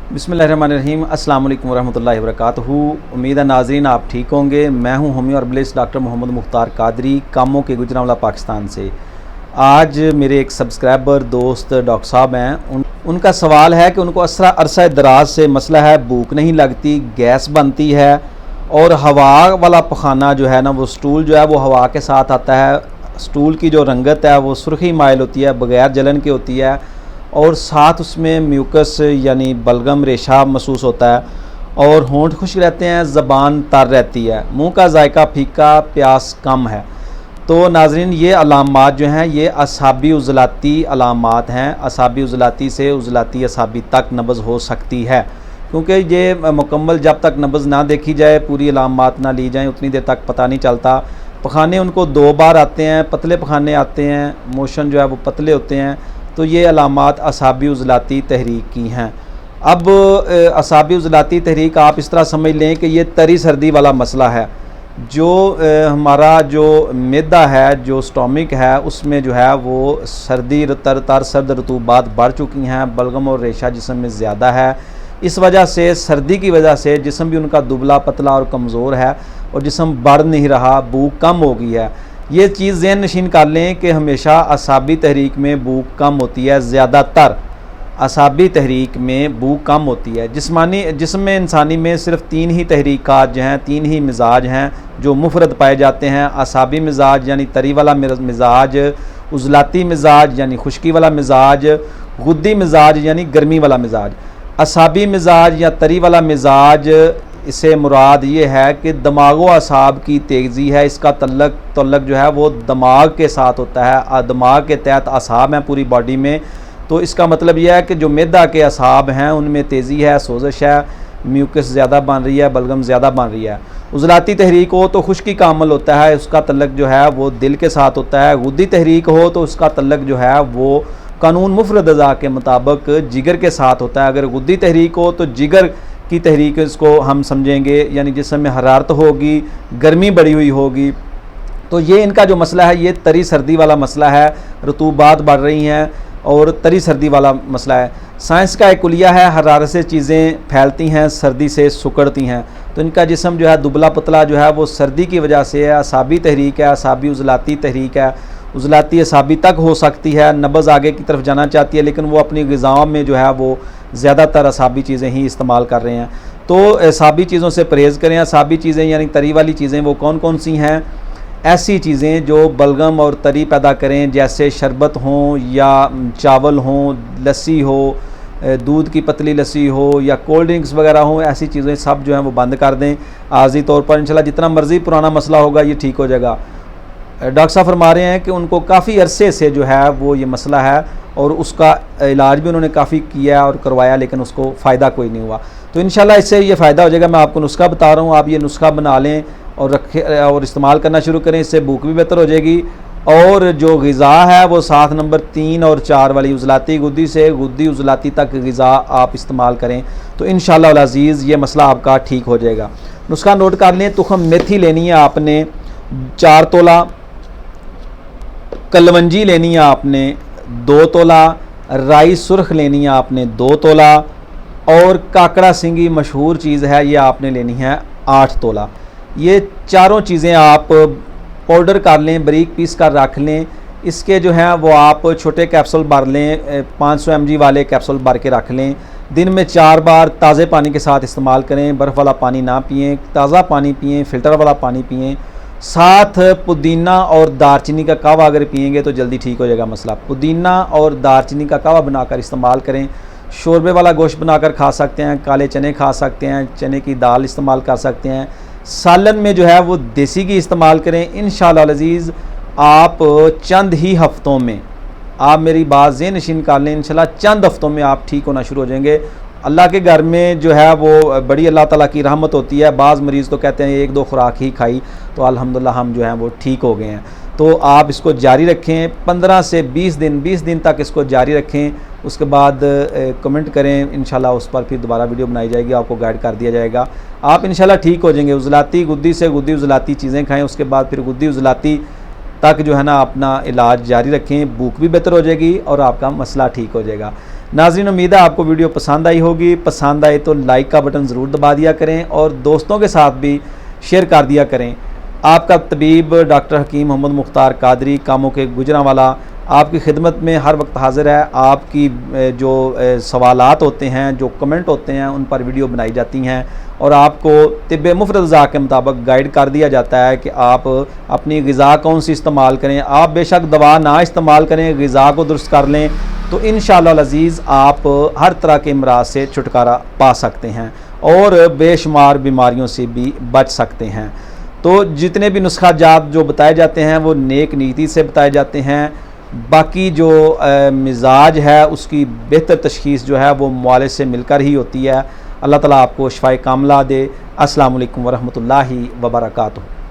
बिस्मिल्लाहिर्रहमानिर्रहीम। अस्सलाम वालेकुम वरहमतुल्लाहि वबरकातुहू। उम्मीद है नाज़रीन आप ठीक होंगे। मैं हूं homeo herbalist doctor Mohammad Mukhtar Qadri, कामों के गुजरांवाला पाकिस्तान से। आज मेरे एक सब्सक्राइबर दोस्त डॉक्टर साहब हैं, उनका सवाल है कि उनको अरसा दराज से मसला है, भूख नहीं लगती, गैस बनती है और हवा वाला पखाना जो है ना, वो स्टूल जो है वो हवा के साथ आता है। स्टूल की जो रंगत है वो सुर्खी माइल होती है, बग़ैर जलन की होती है और साथ उसमें म्यूकस यानी बलगम रेशा महसूस होता है और होंठ खुश्क रहते हैं, ज़बान तर रहती है, मुंह का जायका फीका, प्यास कम है। तो नाज़रीन ये अलामात जो हैं ये असाबी उज़लाती अलामात हैं। असाबी उज़लाती से उज़लाती असाबी तक नब्ज़ हो सकती है, क्योंकि ये मुकम्मल जब तक नब्ज़ ना देखी जाए, पूरी अलामात ना ली जाएँ, उतनी देर तक पता नहीं चलता। पखाने उनको 2 बार आते हैं, पतले पखाने आते हैं, मोशन जो है वो पतले होते हैं। तो ये अलामात असाबी उज़लाती तहरीक की हैं। अब असाबी उज़लाती तहरीक आप इस तरह समझ लें कि ये तरी सर्दी वाला मसला है। जो हमारा जो मैदा है, जो स्टोमिक है, उसमें जो है वो सर्दी तर सर्द रतूबात बढ़ चुकी हैं, बलगम और रेशा जिस्म में ज़्यादा है। इस वजह से, सर्दी की वजह से जिस्म भी उनका दुबला पतला और कमज़ोर है और जिस्म बढ़ नहीं रहा, भूख कम हो गई है। ये चीज़ ज़हन नशीन कर लें कि हमेशा असाबी तहरीक में भूख कम होती है, ज़्यादातर असाबी तहरीक में भूख कम होती है। जिस्म में इंसानी में सिर्फ 3 ही तहरीकात जो हैं, 3 ही मिजाज हैं जो मुफरद पाए जाते हैं। असाबी मिजाज यानी तरी वाला मिजाज, उज़लाती मिजाज यानी खुश्की वाला मिजाज, गुद्दी मिजाज यानी गर्मी वाला मिजाज। असाबी मिजाज या तरी वाला मिजाज, इससे मुराद ये है कि दिमागो असाब की तेज़ी है, इसका तल्लक जो है वो दिमाग के साथ होता है। दिमाग के तहत असाब हैं पूरी बॉडी में, तो इसका मतलब यह है कि जो मैदा के असाब हैं उनमें तेज़ी है, सोजिश है, म्यूकस ज़्यादा बन रही है, बलगम ज़्यादा बन रही है। उज़लाती तहरीक हो तो खुश्की का अमल होता है, उसका तल्लक जो है वो दिल के साथ होता है। गुद्दी तहरीक हो तो उसका तल्लक जो है वो कानून मुफरद अज़ा के मुताबिक जिगर के साथ होता है। अगर गुद्दी तहरीक हो तो जिगर की तहरीक इसको हम समझेंगे, यानी जिस्म में हरारत होगी, गर्मी बढ़ी हुई होगी। तो ये इनका जो मसला है ये तरी सर्दी वाला मसला है, रतूबात बढ़ रही हैं और तरी सर्दी वाला मसला है। साइंस का एक कुलिया है, हरारत से चीज़ें फैलती हैं, सर्दी से सिकुड़ती हैं। तो इनका जिस्म जो है दुबला पतला जो है वो सर्दी की वजह से है। असाबी तहरीक है, असाबी उज़लाती तहरीक है, उज़लाती असाबी तक हो सकती है, नब्ज़ आगे की तरफ जाना चाहती है, लेकिन वो अपनी ग़िज़ाओं में जो है वो ज़्यादातर असाबी चीज़ें ही इस्तेमाल कर रहे हैं। तो असाबी चीज़ों से परहेज़ करें। असाबी चीज़ें यानी तरी वाली चीज़ें वो कौन कौन सी हैं? ऐसी चीज़ें जो बलगम और तरी पैदा करें, जैसे शरबत हों या चावल हों, लस्सी हो, दूध की पतली लस्सी हो या कोल्ड ड्रिंक्स वगैरह हों, ऐसी चीज़ें सब जो हैं वो बंद कर दें आर्ज़ी तौर पर। इंशाल्लाह जितना मर्ज़ी पुराना मसला होगा ये ठीक हो जाएगा। डॉक्टर साहब फरमा रहे हैं कि उनको काफ़ी अरसे से जो है वो ये मसला है और उसका इलाज भी उन्होंने काफ़ी किया और करवाया, लेकिन उसको फ़ायदा कोई नहीं हुआ। तो इंशाल्लाह इससे ये फ़ायदा हो जाएगा। मैं आपको नुस्खा बता रहा हूँ, आप ये नुस्खा बना लें और रखें और इस्तेमाल करना शुरू करें, इससे भूख भी बेहतर हो जाएगी। और जो ग़िज़ा है वो साथ नंबर 3 और 4 वाली उज़लाती गुद्दी से गुद्दी उज़लाती तक ग़िज़ा आप इस्तेमाल करें तो इंशाअल्लाह अल अज़ीज़ ये मसला आपका ठीक हो जाएगा। नुस्खा नोट कर लें। तुखम मेथी लेनी है आपने 4 तोला, कलवंजी लेनी है आपने 2 तोला, राई सुर्ख लेनी है आपने 2 तोला और काकड़ा सिंगी मशहूर चीज़ है ये आपने लेनी है 8 तोला। ये चारों चीज़ें आप पाउडर कर लें, बारीक पीस कर रख लें। इसके जो हैं वो आप छोटे कैप्सूल भर लें, 500 mg वाले कैप्सूल भर के रख लें। दिन में 4 बार ताज़े पानी के साथ इस्तेमाल करें, बर्फ़ वाला पानी ना पिएं, ताज़ा पानी पिएं, फ़िल्टर वाला पानी पिएं। साथ पुदीना और दारचीनी का कावा अगर पिएंगे तो जल्दी ठीक हो जाएगा मसला। पुदीना और दारचीनी का कावा बनाकर इस्तेमाल करें। शोरबे वाला गोश्त बनाकर खा सकते हैं, काले चने खा सकते हैं, चने की दाल इस्तेमाल कर सकते हैं। सालन में जो है वो देसी घी इस्तेमाल करें। इंशाअल्लाह अज़ीज़ आप चंद ही हफ्तों में, आप मेरी बात ज़हन नशीन कर लें, इंशाअल्लाह चंद हफ्तों में आप ठीक होना शुरू हो जाएंगे। अल्लाह के घर में जो है वो बड़ी अल्लाह ताला की रहमत होती है। बाज़ मरीज़ तो कहते हैं 1-2 खुराक ही खाई तो अल्हम्दुलिल्लाह हम जो हैं वो ठीक हो गए हैं। तो आप इसको जारी रखें 15 से 20 दिन तक इसको जारी रखें। उसके बाद कमेंट करें, इंशाल्लाह उस पर फिर दोबारा वीडियो बनाई जाएगी, आपको गाइड कर दिया जाएगा, आप इंशाल्लाह ठीक हो जाएंगे। उज़लाती गुद्दी से गुद्दी उज़लाती चीज़ें खाएँ, उसके बाद फिर गुद्दी उज़लाती तक जो है ना अपना इलाज जारी रखें, भूख भी बेहतर हो जाएगी और आपका मसला ठीक हो जाएगा। नाज़रीन, उम्मीद है आपको वीडियो पसंद आई होगी। पसंद आए तो लाइक का बटन ज़रूर दबा दिया करें और दोस्तों के साथ भी शेयर कर दिया करें। आपका तबीब डॉक्टर हकीम मोहम्मद मुख्तार कादरी, कामों के गुजरांवाला, आपकी खिदमत में हर वक्त हाजिर है। आपकी जो सवालात होते हैं, जो कमेंट होते हैं, उन पर वीडियो बनाई जाती हैं और आपको तिब्बे मुफ्त ग़िज़ा के मुताबिक गाइड कर दिया जाता है कि आप अपनी ग़िज़ा कौन सी इस्तेमाल करें। आप बेशक दवा ना इस्तेमाल करें, ग़िज़ा को दुरुस्त कर लें तो इंशाअल्लाह अज़ीज़ आप हर तरह के अमराज से छुटकारा पा सकते हैं और बेशुमार बीमारियों से भी बच सकते हैं। तो जितने भी नुस्खा जात जो बताए जाते हैं वो नेक नीति से बताए जाते हैं। बाकी जो मिजाज है उसकी बेहतर तशख़ीस जो है वो मुआलिज से मिलकर ही होती है। अल्लाह ताला आपको शिफ़ाए कामिला दे। अस्सलामु अलैकुम वरहमतुल्लाहि वबरकातुहू।